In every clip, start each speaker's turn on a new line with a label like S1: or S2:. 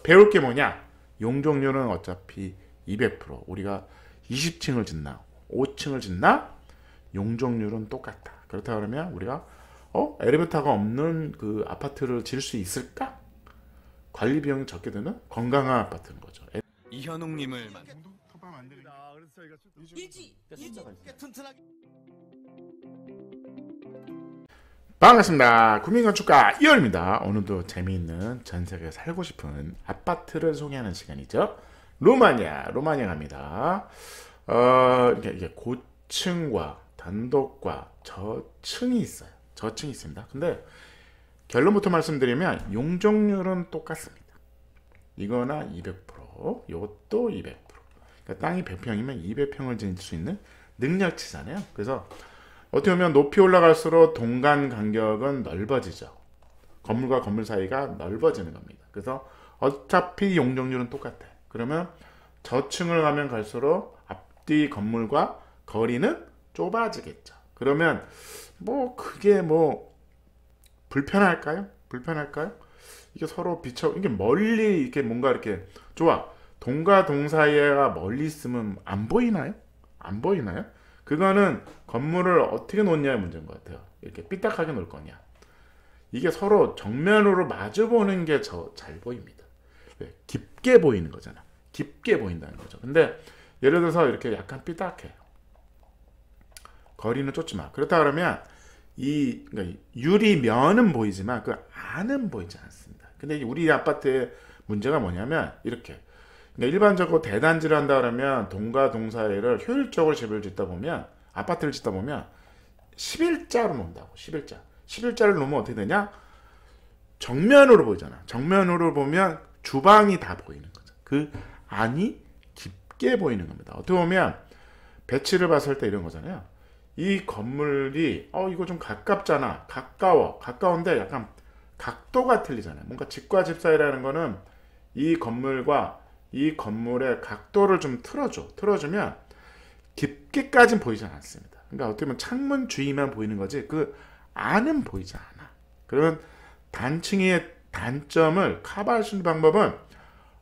S1: 배울 게 뭐냐? 용적률은 어차피 200%. 우리가 20층을 짓나 5층을 짓나 용적률은 똑같다. 그렇다 그러면 우리가 엘리베이터가 없는 그 아파트를 지을 수 있을까? 관리 비용이 적게 드는 건강한 아파트인 거죠.
S2: 이현웅님을
S1: 반갑습니다. 국민건축가 이현입니다. 오늘도 재미있는 전세계 살고 싶은 아파트를 소개하는 시간이죠. 루마니아 갑니다. 이게 고층과 단독과 저층이 있어요. 저층이 있습니다. 근데 결론부터 말씀드리면 용적률은 똑같습니다. 이거나 200%, 이것도 200%. 그러니까 땅이 100평이면 200평을 지을 수 있는 능력치잖아요. 그래서 어떻게 보면 높이 올라갈수록 동간 간격은 넓어지죠. 건물과 건물 사이가 넓어지는 겁니다. 그래서 어차피 용적률은 똑같아요. 그러면 저층을 가면 갈수록 앞뒤 건물과 거리는 좁아지겠죠. 그러면 그게 불편할까요? 이게 서로 이게 멀리 이렇게 뭔가 이렇게 좋아. 동과 동 사이가 멀리 있으면 안 보이나요? 그거는 건물을 어떻게 놓냐의 문제인 것 같아요. 이렇게 삐딱하게 놓을 거냐. 이게 서로 정면으로 마주 보는 게 잘 보입니다. 깊게 보이는 거잖아. 깊게 보인다는 거죠. 근데 예를 들어서 이렇게 약간 삐딱해. 거리는 좁지만 그렇다 그러면 그러니까 유리면은 보이지만 그 안은 보이지 않습니다. 근데 우리 아파트의 문제가 뭐냐면 이렇게 그러니까 일반적으로 대단지를 한다 그러면 동과 동 사이를 효율적으로 집을 짓다 보면 아파트를 짓다 보면 11자로 놓는다고. 11자를 놓으면 어떻게 되냐? 정면으로 보이잖아. 정면으로 보면 주방이 다 보이는 거죠. 그 안이 깊게 보이는 겁니다. 어떻게 보면 배치를 봤을 때 이런 거잖아요. 이 건물이 이거 좀 가깝잖아. 가까운데 약간 각도가 틀리잖아요. 뭔가 집과 집 사이라는 거는 이 건물과 이 건물의 각도를 좀 틀어주면 깊게까지는 보이지 않습니다. 그러니까 어떻게 보면 창문 주위만 보이는 거지 그 안은 보이지 않아. 그러면 단층의 단점을 커버할 수 있는 방법은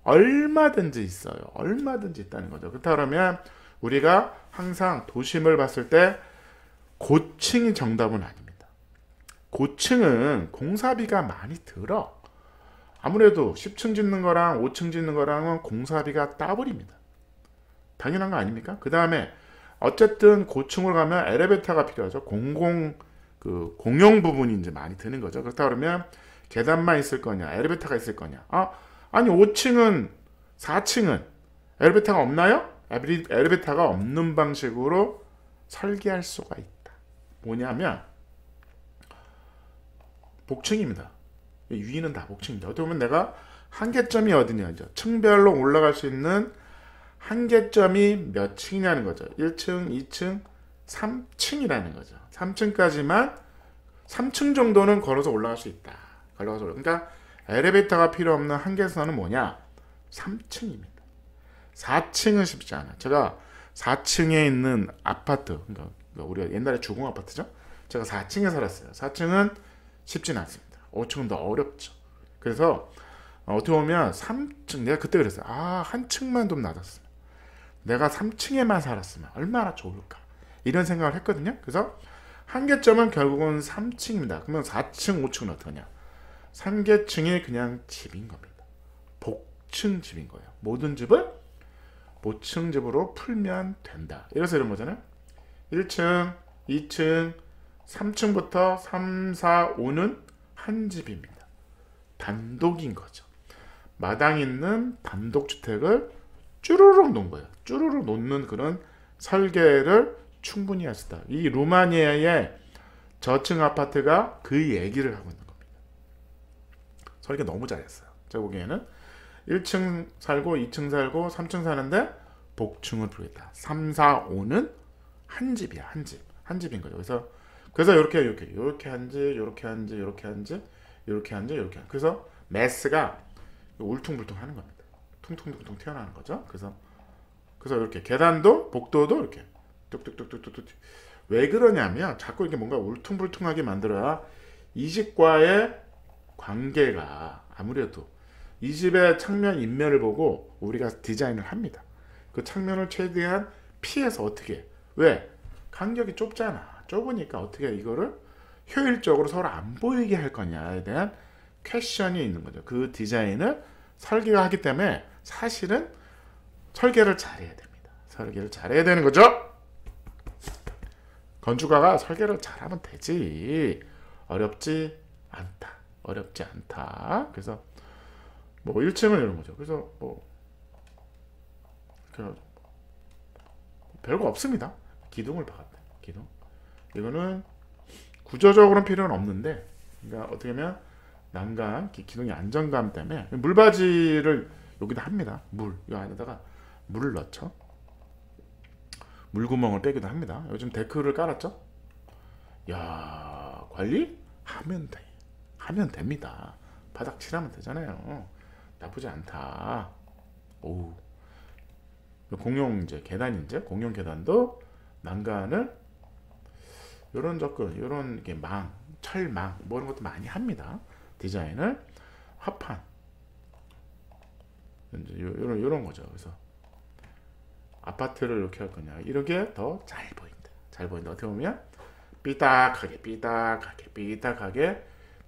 S1: 얼마든지 있어요. 얼마든지 있다는 거죠. 그렇다 그러면 우리가 항상 도심을 봤을 때 고층이 정답은 아닙니다. 고층은 공사비가 많이 들어. 아무래도 10층 짓는 거랑 5층 짓는 거랑은 공사비가 따블입니다. 당연한 거 아닙니까? 그 다음에 어쨌든 고층으로 가면 엘리베이터가 필요하죠. 공용 부분이 이제 많이 드는 거죠. 그렇다 그러면 계단만 있을 거냐, 엘리베이터가 있을 거냐. 아니 5층은 4층은 엘리베이터가 없나요? 엘리베이터가 없는 방식으로 설계할 수가 있다. 뭐냐면 복층입니다. 위는 다 복층입니다. 어떻게 보면 내가 한계점이 어디냐죠. 층별로 올라갈 수 있는 한계점이 몇 층이냐는 거죠. 1층, 2층, 3층이라는 거죠. 3층 정도는 걸어서 올라갈 수 있다. 그러니까 엘리베이터가 필요 없는 한계선은 뭐냐? 3층입니다. 4층은 쉽지 않아. 제가 4층에 있는 아파트, 그러니까 우리가 옛날에 주공 아파트죠. 제가 4층에 살았어요. 4층은 쉽진 않습니다. 5층은 더 어렵죠. 그래서 어떻게 보면 3층, 내가 그때 그랬어요. 한 층만 좀 낮았으면, 내가 3층에만 살았으면 얼마나 좋을까, 이런 생각을 했거든요. 그래서 한계점은 결국은 3층입니다. 그러면 4층, 5층은 어떠냐? 3계층이 그냥 집인 겁니다. 복층 집인 거예요. 모든 집을 모층 집으로 풀면 된다. 이래서 이런 거잖아요. 1층, 2층, 3층부터 3, 4, 5는 한 집입니다. 단독인 거죠. 마당 있는 단독주택을 쭈루룩 놓은 거예요. 쭈루룩 놓는 그런 설계를 충분히 할 수 있다. 이 루마니아의 저층 아파트가 그 얘기를 하고 있는 겁니다. 설계 너무 잘했어요. 제가 보기에는 1층 살고 2층 살고 3층 사는데 복층을 부르겠다. 3, 4, 5는 한 집이야. 한 집인 거죠. 그래서 이렇게 한 집, 이렇게 한 집, 이렇게 한 집, 이렇게 한 집, 이렇게 한 집. 그래서 매스가 울퉁불퉁 하는 겁니다. 퉁퉁퉁퉁 튀어나오는 거죠. 그래서 이렇게 계단도 복도도 이렇게 뚝뚝뚝뚝뚝. 왜 그러냐면 자꾸 이렇게 뭔가 울퉁불퉁하게 만들어야 이 집과의 관계가, 아무래도 이 집의 창면 인면을 보고 우리가 디자인을 합니다. 그 창면을 최대한 피해서 어떻게, 왜? 간격이 좁잖아. 좁으니까 어떻게 이거를 효율적으로 서로 안 보이게 할 거냐에 대한 퀘션이 있는 거죠. 그 디자인을 설계가 하기 때문에 사실은 설계를 잘해야 됩니다. 설계를 잘해야 되는 거죠. 건축가가 설계를 잘하면 되지. 어렵지 않다. 어렵지 않다. 그래서 뭐 1층은 이런 거죠. 그래서 뭐 별거 없습니다. 기둥을 박았다. 기둥. 이거는 구조적으로는 필요는 없는데, 그러니까 어떻게 하면 난간 기둥의 안정감 때문에 물바지를 여기다 합니다. 이 안에다가 물을 넣죠. 물구멍을 빼기도 합니다. 요즘 데크를 깔았죠. 야, 관리 하면 돼. 하면 됩니다. 바닥 칠하면 되잖아요. 나쁘지 않다. 오. 공용 이제 계단, 이제 공용 계단도 난간을 요런 접근, 요런 이렇게 철망 뭐 이런 것도 많이 합니다. 디자인을 합판 이제 요런 거죠. 그래서 아파트를 이렇게 할 거냐, 이렇게 더 잘 보인다. 잘 보인다. 어떻게 보면 삐딱하게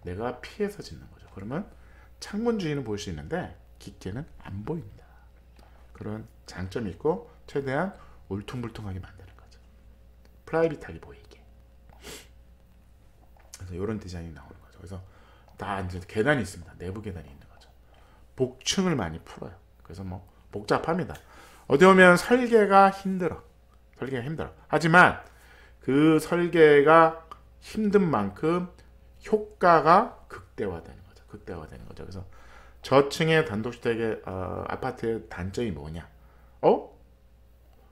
S1: 내가 피해서 짓는 거죠. 그러면 창문 주인은 볼 수 있는데 깊게는 안 보인다. 그런 장점이 있고 최대한 울퉁불퉁하게 만드는 거죠. 프라이빗하게 보이게. 그래서 이런 디자인이 나오는 거죠. 그래서 다 이제 계단이 있습니다. 내부 계단이 있는 거죠. 복층을 많이 풀어요. 그래서 뭐 복잡합니다. 어디 보면 설계가 힘들어. 하지만 그 설계가 힘든 만큼 효과가 극대화되는 거죠. 그래서 저층의 단독주택의 아파트의 단점이 뭐냐?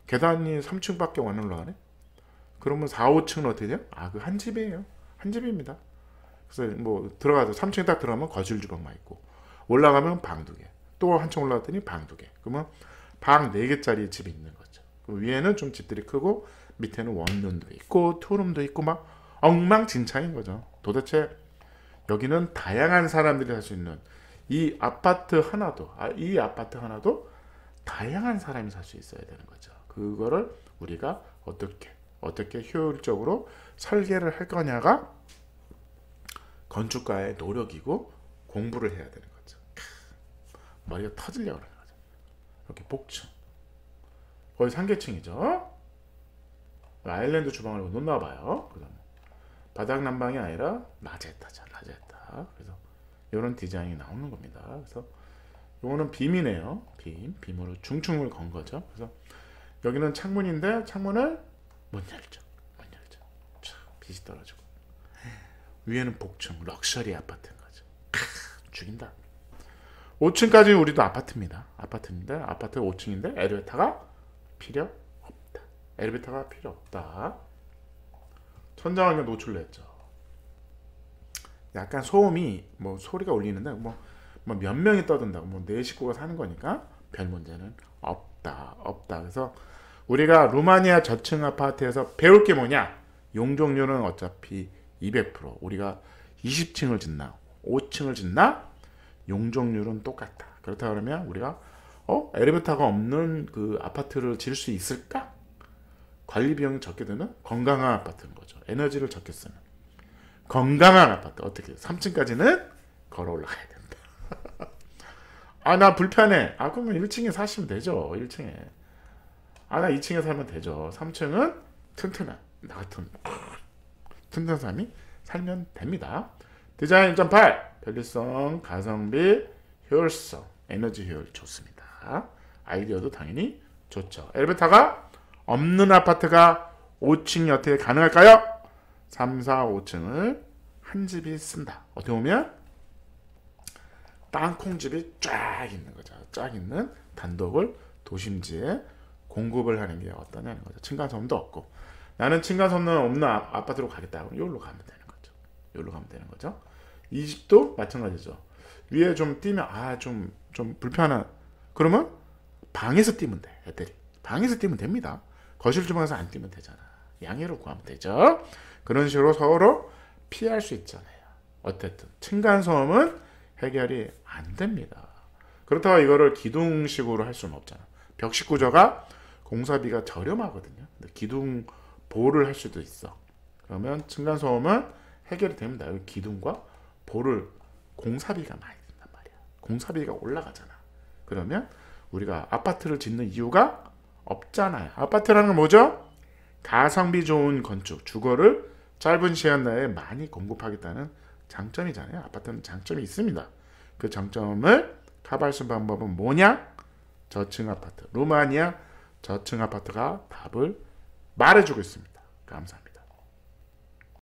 S1: 계단이 3층밖에 안 올라가네? 그러면 4, 5층은 어떻게 돼요? 그 한 집이에요. 한 집입니다. 그래서 뭐 들어가서 3층에 딱 들어가면 거실 주방만 있고, 올라가면 방 2개, 또 한층 올라갔더니 방 2개. 그러면 방 4개짜리 집이 있는 거죠. 그 위에는 좀 집들이 크고 밑에는 원룸도 있고 투룸도 있고 막 엉망진창인 거죠. 도대체 여기는 다양한 사람들이 살 수 있는 이 아파트 하나도 다양한 사람이 살 수 있어야 되는 거죠. 그거를 우리가 어떻게 효율적으로 설계를 할 거냐가 건축가의 노력이고 공부를 해야 되는 거죠. 머리가 터지려고 그러는 거죠. 이렇게 복층, 거의 3계층이죠. 아일랜드 주방을 놓나봐요. 바닥 난방이 아니라 라제타죠. 그래서 이런 디자인이 나오는 겁니다. 그래서 이거는 빔이네요. 빔으로 중층을 건 거죠. 그래서 여기는 창문인데 창문을 못 열죠. 빛이 떨어지고, 위에는 복층, 럭셔리 아파트인 거죠. 죽인다. 5층까지 우리도 아파트입니다. 아파트 5층인데 엘리베이터가 필요 없다. 천장환경 노출됐죠. 약간 소음이 뭐 소리가 울리는데 뭐 몇 명이 떠든다고 뭐 네 식구가 사는 거니까 별 문제는 없다. 그래서 우리가 루마니아 저층 아파트에서 배울 게 뭐냐? 용적률은 어차피 200%. 우리가 20층을 짓나 5층을 짓나 용적률은 똑같다. 그렇다 그러면 우리가 엘리베이터가 없는 그 아파트를 지을 수 있을까? 관리 비용이 적게 드는 건강한 아파트인 거죠. 에너지를 적게 쓰는 건강한 아파트. 어떻게 3층까지는 걸어 올라가야 된다. 나 불편해. 그러면 1층에 사시면 되죠. 1층에. 나 2층에 살면 되죠. 3층은 튼튼한 나 같은 튼튼한 사람이 살면 됩니다. 디자인 1.8 편리성, 가성비, 효율성, 에너지 효율 좋습니다. 아이디어도 당연히 좋죠. 엘리베이터가 없는 아파트가 5층이 어떻게 가능할까요? 3, 4, 5층을 한 집이 쓴다. 어떻게 보면 땅콩집이 쫙 있는 거죠. 쫙 있는 단독을 도심지에 공급을 하는 게 어떠냐는 거죠. 층간소음도 없고, 나는 층간소음 없는 아파트로 가겠다. 그럼 여기로 가면 되는 거죠. 이 집도 마찬가지죠. 위에 좀 뛰면 좀 불편한, 그러면 방에서 뛰면 돼. 애들이 방에서 뛰면 됩니다. 거실 주방에서 안 뛰면 되잖아. 양해로 구하면 되죠. 그런 식으로 서로 피할 수 있잖아요. 어쨌든 층간소음은 해결이 안 됩니다. 그렇다고 이거를 기둥식으로 할 수는 없잖아. 벽식 구조가 공사비가 저렴하거든요. 근데 기둥 보를 할 수도 있어. 그러면 층간소음은 해결이 됩니다. 여기 기둥과 보를 공사비가 많이 든단 말이야. 공사비가 올라가잖아. 그러면 우리가 아파트를 짓는 이유가 없잖아요. 아파트라는 건 뭐죠? 가성비 좋은 건축, 주거를 짧은 시간 내에 많이 공급하겠다는 장점이잖아요. 아파트는 장점이 있습니다. 그 장점을 커버할 수 있는 방법은 뭐냐? 저층 아파트, 루마니아 저층 아파트가 답을 말해주고 있습니다. 감사합니다.